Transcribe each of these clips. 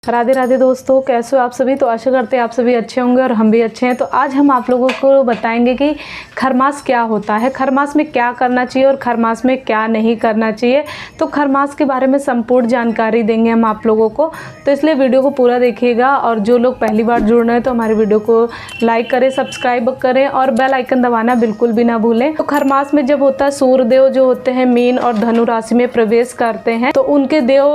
राधे राधे दोस्तों, कैसे हो आप सभी। तो आशा करते हैं आप सभी अच्छे होंगे और हम भी अच्छे हैं। तो आज हम आप लोगों को बताएंगे कि खरमास क्या होता है, खरमास में क्या करना चाहिए और खरमास में क्या नहीं करना चाहिए। तो खरमास के बारे में संपूर्ण जानकारी देंगे हम आप लोगों को, तो इसलिए वीडियो को पूरा देखिएगा। और जो लोग पहली बार जुड़ रहे हैं तो हमारे वीडियो को लाइक करें, सब्सक्राइब करें और बेल आइकन दबाना बिल्कुल भी ना भूलें। तो खरमास में जब होता है, सूर्यदेव जो होते हैं मीन और धनु राशि में प्रवेश करते हैं, तो उनके देव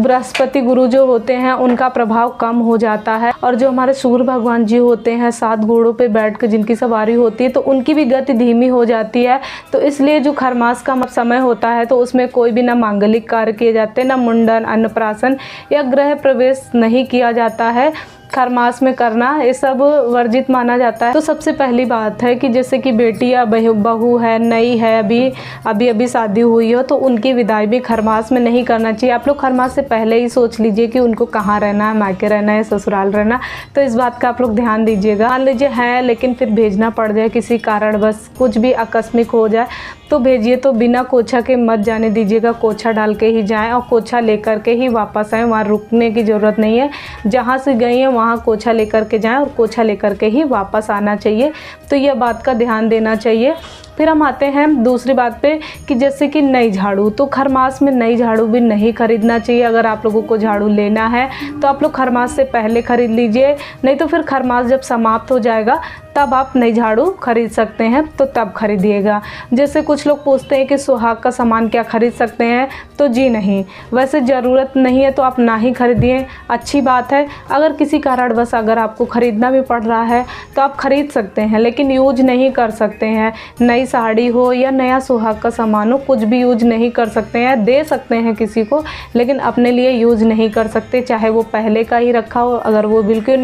बृहस्पति गुरु जो होते हैं उनका प्रभाव कम हो जाता है। और जो हमारे सूर्य भगवान जी होते हैं 7 घोड़ों पे बैठ कर जिनकी सवारी होती है, तो उनकी भी गति धीमी हो जाती है। तो इसलिए जो खरमास का समय होता है तो उसमें कोई भी ना मांगलिक कार्य किए जाते, ना मुंडन, अन्नप्राशन या गृह प्रवेश नहीं किया जाता है। खरमास में करना ये सब वर्जित माना जाता है। तो सबसे पहली बात है कि जैसे कि बेटी या बहू है, नई है, अभी शादी हुई हो, तो उनकी विदाई भी खरमास में नहीं करना चाहिए। आप लोग खरमास से पहले ही सोच लीजिए कि उनको कहाँ रहना है, मायके रहना है, ससुराल रहना। तो इस बात का आप लोग ध्यान दीजिएगा। मान लीजिए है लेकिन फिर भेजना पड़ जाए किसी कारण, बस कुछ भी आकस्मिक हो जाए तो भेजिए, तो बिना कोछा के मत जाने दीजिएगा। कोछा डाल के ही जाएं और कोछा लेकर के ही वापस आएँ। वहाँ रुकने की ज़रूरत नहीं है, जहाँ से गई हैं वहाँ कोछा लेकर के जाएं और कोछा लेकर के ही वापस आना चाहिए। तो यह बात का ध्यान देना चाहिए। फिर हम आते हैं दूसरी बात पे कि जैसे कि नई झाड़ू, तो खरमास में नई झाड़ू भी नहीं खरीदना चाहिए। अगर आप लोगों को झाड़ू लेना है तो आप लोग खरमास से पहले खरीद लीजिए, नहीं तो फिर खरमास जब समाप्त हो जाएगा तब आप नई झाड़ू खरीद सकते हैं, तो तब खरीदिएगा। जैसे कुछ लोग पूछते हैं कि सुहाग का सामान क्या खरीद सकते हैं, तो जी नहीं, वैसे ज़रूरत नहीं है तो आप ना ही खरीदिए, अच्छी बात है। अगर किसी कारणवश अगर आपको ख़रीदना भी पड़ रहा है तो आप खरीद सकते हैं, लेकिन यूज नहीं कर सकते हैं। नई साड़ी हो या नया सुहाग का सामान हो, कुछ भी यूज नहीं कर सकते हैं। दे सकते हैं किसी को, लेकिन अपने लिए यूज नहीं कर सकते। चाहे वो पहले का ही रखा हो, अगर वो बिल्कुल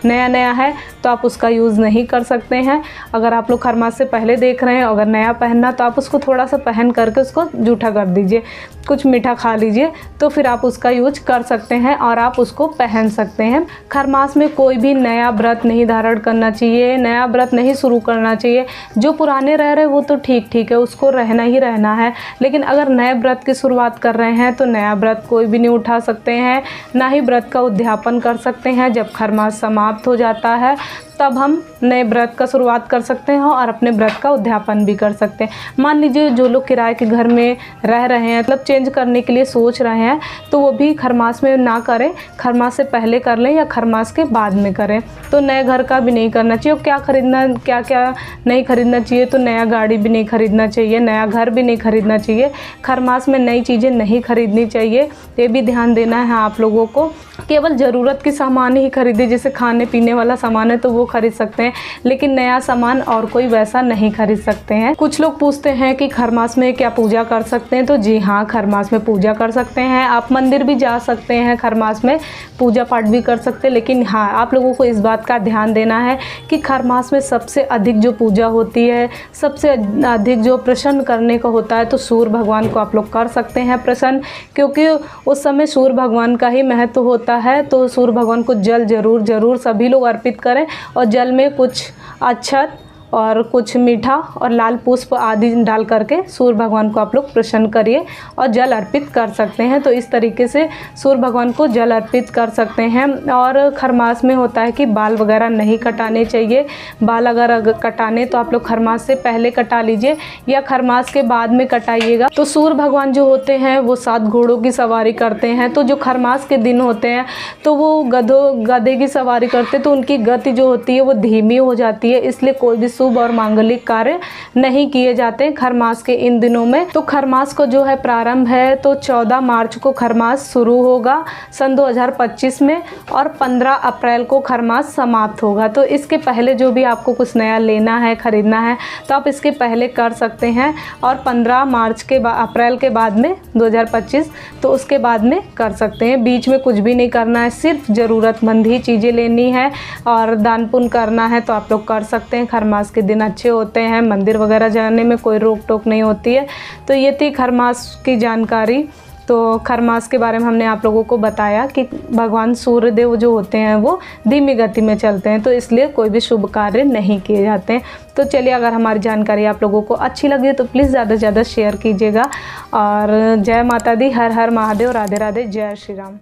नया है तो आप उसका यूज़ नहीं कर सकते हैं। अगर आप लोग खरमास से पहले देख रहे हैं, अगर नया पहनना, तो आप उसको थोड़ा सा पहन करके उसको जूठा कर दीजिए, कुछ मीठा खा लीजिए, तो फिर आप उसका यूज कर सकते हैं और आप उसको पहन सकते हैं। खरमास में कोई भी नया व्रत नहीं धारण करना चाहिए, नया व्रत नहीं शुरू करना चाहिए। जो पुराने रह रहे वो तो ठीक है, उसको रहना ही रहना है। लेकिन अगर नए व्रत की शुरुआत कर रहे हैं तो नया व्रत कोई भी नहीं उठा सकते हैं, ना ही व्रत का उद्यापन कर सकते हैं। जब खरमास समाप्त हो जाता है तब हम नए व्रत का शुरुआत कर सकते हैं और अपने व्रत का उद्यापन भी कर सकते हैं। मान लीजिए जो लोग किराए के घर में रह रहे हैं, मतलब चेंज करने के लिए सोच रहे हैं, तो वो भी खरमास में ना करें, खरमास से पहले कर लें या खरमास के बाद में करें। तो नए घर का भी नहीं करना चाहिए। क्या खरीदना, क्या क्या नहीं खरीदना चाहिए, तो नया गाड़ी भी नहीं खरीदना चाहिए, नया घर भी नहीं खरीदना चाहिए। खरमास में नई चीज़ें नहीं खरीदनी चाहिए, ये भी ध्यान देना है आप लोगों को। केवल ज़रूरत की सामान ही खरीदे, जैसे खाने पीने वाला सामान है तो वो खरीद सकते हैं, लेकिन नया सामान और कोई वैसा नहीं खरीद सकते हैं। कुछ लोग पूछते हैं कि खरमास में क्या पूजा कर सकते हैं, तो जी हाँ, खरमास में पूजा कर सकते हैं। आप मंदिर भी जा सकते हैं, खरमास में पूजा पाठ भी कर सकते हैं। लेकिन हाँ, आप लोगों को इस बात का ध्यान देना है कि खरमास में सबसे अधिक जो पूजा होती है, सबसे अधिक जो प्रसन्न करने का होता है, तो सूर्य भगवान को आप लोग कर सकते हैं प्रसन्न, क्योंकि उस समय सूर्य भगवान का ही महत्व होता है। तो सूर्य भगवान को जल जरूर सभी लोग अर्पित करें और जल में कुछ अक्षत और कुछ मीठा और लाल पुष्प आदि डाल करके सूर्य भगवान को आप लोग प्रसन्न करिए और जल अर्पित कर सकते हैं। तो इस तरीके से सूर्य भगवान को जल अर्पित कर सकते हैं। और खरमास में होता है कि बाल वगैरह नहीं कटाने चाहिए। बाल अगर कटाने तो आप लोग खरमास से पहले कटा लीजिए या खरमास के बाद में कटाइएगा। तो सूर्य भगवान जो होते हैं वो 7 घोड़ों की सवारी करते हैं। तो जो खरमास के दिन होते हैं तो वो गधे की सवारी करते, तो उनकी गति जो होती है वो धीमी हो जाती है। इसलिए कोई भी शुभ और मांगलिक कार्य नहीं किए जाते खरमास के इन दिनों में। तो खरमास को जो है प्रारंभ है तो 14 मार्च को खरमास शुरू होगा सन 2025 में, और 15 अप्रैल को खरमास समाप्त होगा। तो इसके पहले जो भी आपको कुछ नया लेना है, खरीदना है, तो आप इसके पहले कर सकते हैं। और 15 मार्च के अप्रैल के बाद में 2025, तो उसके बाद में कर सकते हैं। बीच में कुछ भी नहीं करना है, सिर्फ ज़रूरतमंद ही चीज़ें लेनी है और दान पुण्य करना है, तो आप लोग कर सकते हैं। खरमास के दिन अच्छे होते हैं, मंदिर वगैरह जाने में कोई रोक टोक नहीं होती है। तो ये थी खरमास की जानकारी। तो खरमास के बारे में हमने आप लोगों को बताया कि भगवान सूर्यदेव जो होते हैं वो धीमी गति में चलते हैं, तो इसलिए कोई भी शुभ कार्य नहीं किए जाते हैं। तो चलिए, अगर हमारी जानकारी आप लोगों को अच्छी लगी तो प्लीज़ ज़्यादा से ज़्यादा शेयर कीजिएगा। और जय माता दी, हर हर महादेव, राधे राधे, जय श्री राम।